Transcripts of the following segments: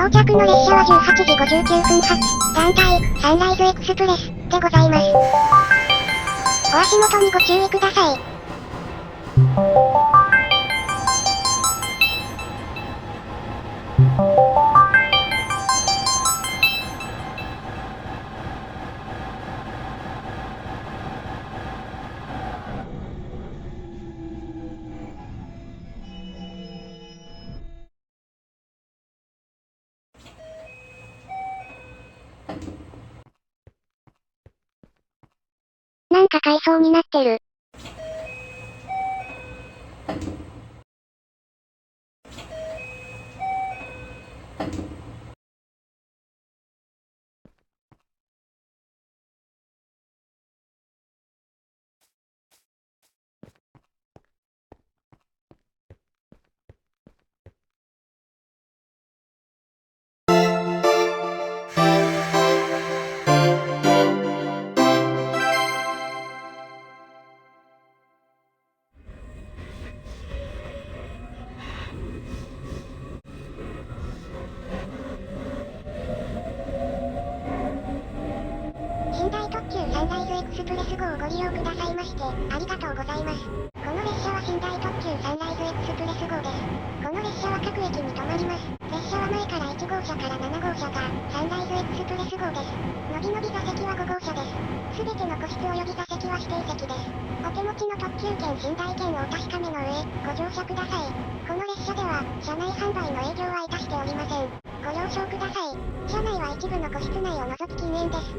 到着の列車は18時59分発、団体、サンライズエクスプレス、でございます。お足元にご注意ください。なんか階層になってる。寝台特急サンライズエクスプレス号をご利用くださいまして、ありがとうございます。この列車は寝台特急サンライズエクスプレス号です。この列車は各駅に停まります。列車は前から1号車から7号車が、サンライズエクスプレス号です。のびのび座席は5号車です。すべての個室及び座席は指定席です。お手持ちの特急券寝台券をお確かめの上、ご乗車ください。この列車では、車内販売の営業はいたしておりません。ご了承ください。車内は一部の個室内を除き禁煙です。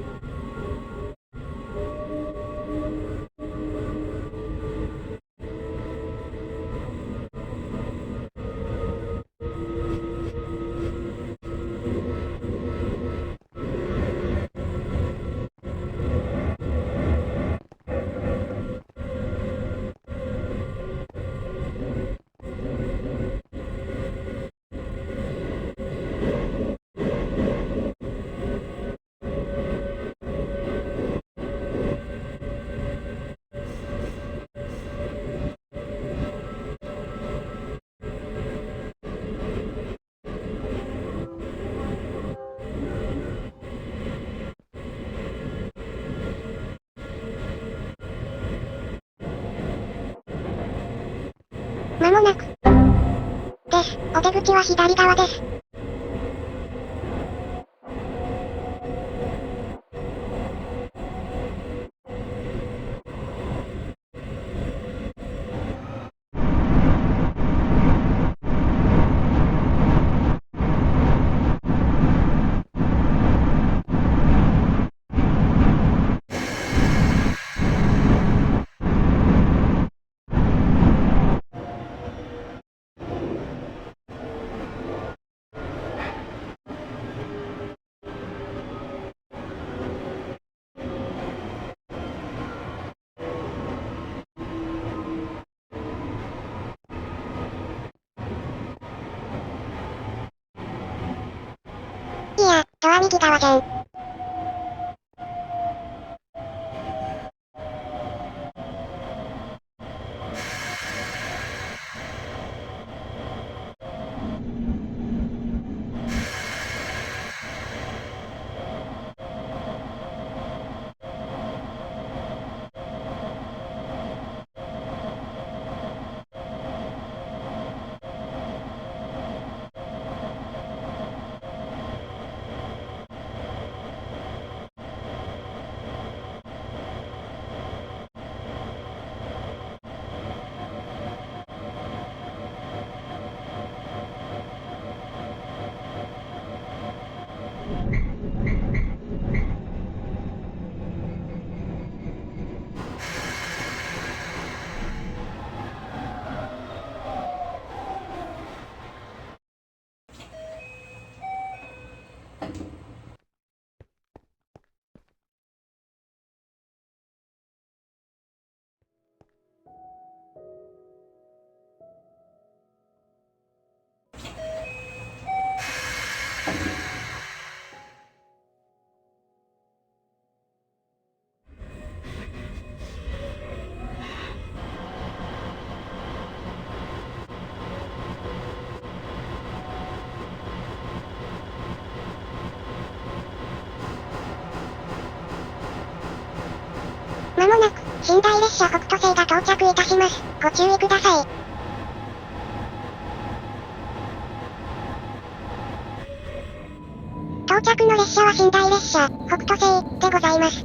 まもなく。です。お出口は左側です。いや、ドア右側じゃん。寝台列車北斗星が到着いたします。ご注意ください。到着の列車は寝台列車、北斗星、でございます。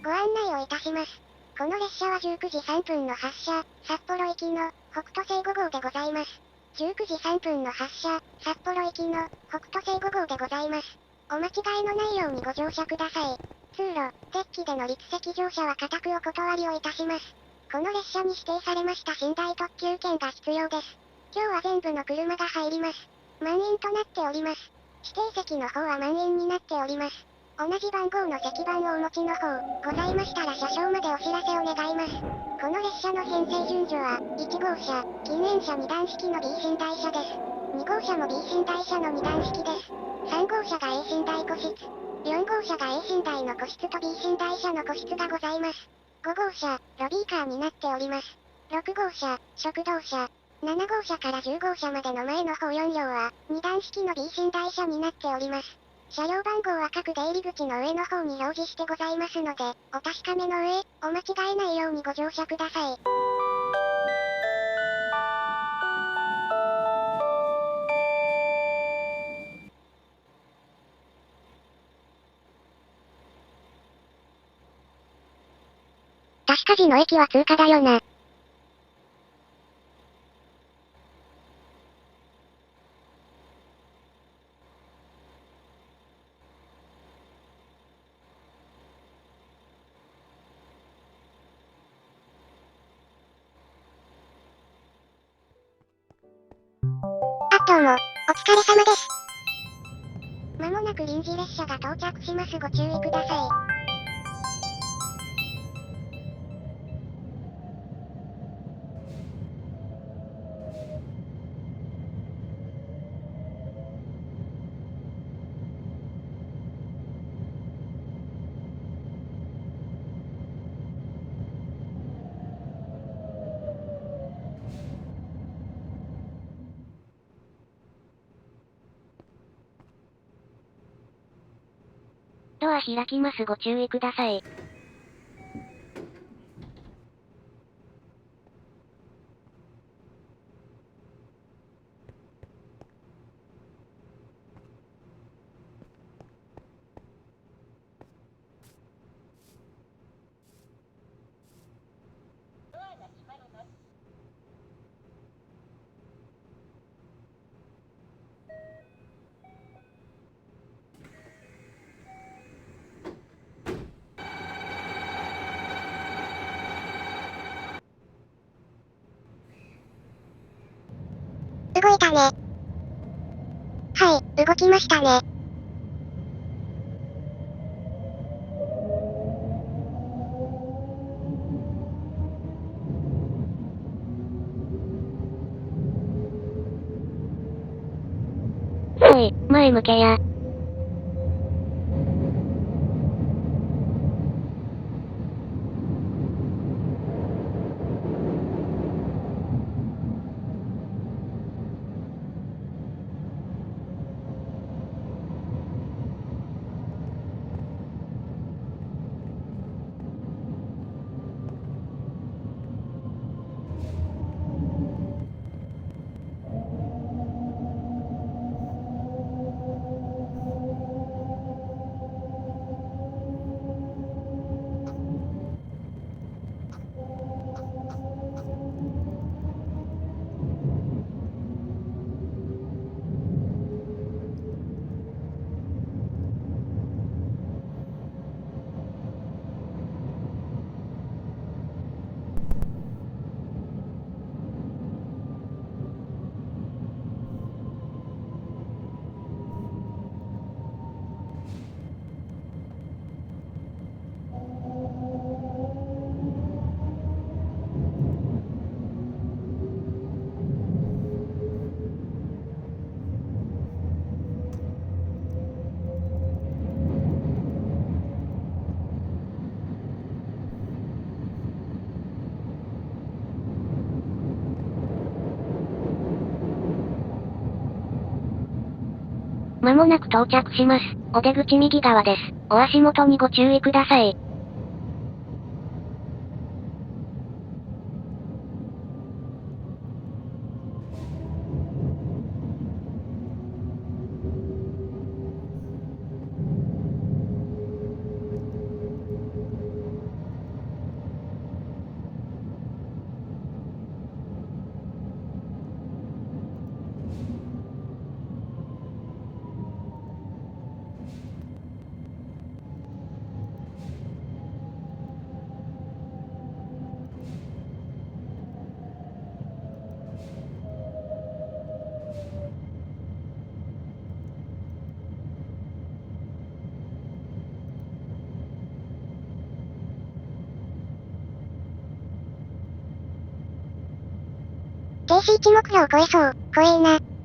ご案内をいたします。この列車は19時3分の発車、札幌行きの北斗星5号でございます。19時3分の発車、札幌行きの北斗星5号でございます。お間違いのないようにご乗車ください。通路、デッキでの立席乗車は固くお断りをいたします。この列車に指定されました寝台特急券が必要です。今日は全部の車が入ります。満員となっております。指定席の方は満員になっております。同じ番号の席番をお持ちの方、ございましたら車掌までお知らせを願います。この列車の編成順序は、1号車、記念車2段式の B 寝台車です。2号車も B 寝台車の2段式です。3号車が A 寝台個室。4号車が A 寝台の個室と B 寝台車の個室がございます。5号車、ロビーカーになっております。6号車、食堂車。7号車から10号車までの前の方4両は、2段式の B 寝台車になっております。車両番号は各出入り口の上の方に表示してございますので、お確かめの上、お間違えないようにご乗車ください。確か寺の駅は通過だよな。どうも、お疲れ様です。まもなく臨時列車が到着します。ご注意ください。ドア開きます。ご注意ください。動いたね。はい、動きましたね。おい、前向けや。まもなく到着します。お出口右側です。お足元にご注意ください。停止1目標超えそう。怖えな。